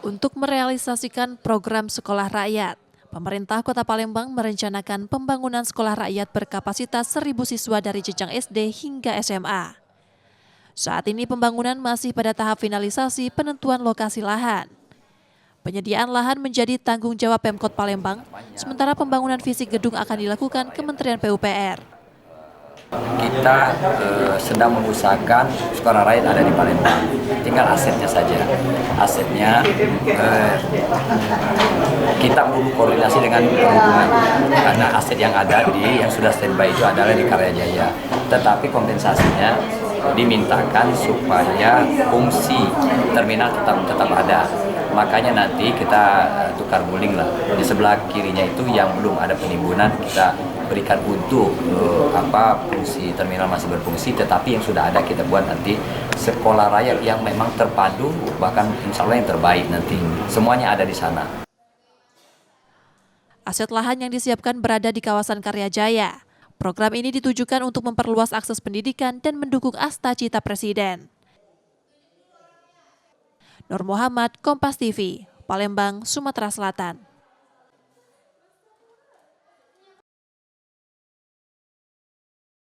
Untuk merealisasikan program sekolah rakyat, pemerintah Kota Palembang merencanakan pembangunan sekolah rakyat berkapasitas 1.000 siswa dari jenjang SD hingga SMA. Saat ini pembangunan masih pada tahap finalisasi penentuan lokasi lahan. Penyediaan lahan menjadi tanggung jawab Pemkot Palembang, sementara pembangunan fisik gedung akan dilakukan Kementerian PUPR. Kita sedang mengusahakan sekolah rakyat ada di Palembang, tinggal asetnya saja. Asetnya kita perlu koordinasi dengan perhubungan, karena aset yang ada yang sudah standby itu adalah di Karyajaya. Tetapi kompensasinya dimintakan supaya fungsi terminal tetap ada. Makanya nanti kita tukar guling lah. Di sebelah kirinya itu yang belum ada penimbunan kita berikan untuk fungsi terminal masih berfungsi, tetapi yang sudah ada kita buat nanti sekolah rakyat yang memang terpadu, bahkan insya Allah yang terbaik nanti. Semuanya ada di sana. Aset lahan yang disiapkan berada di kawasan Karyajaya. Program ini ditujukan untuk memperluas akses pendidikan dan mendukung Asta-Cita Presiden. Nur Muhammad, Kompas TV, Palembang, Sumatera Selatan.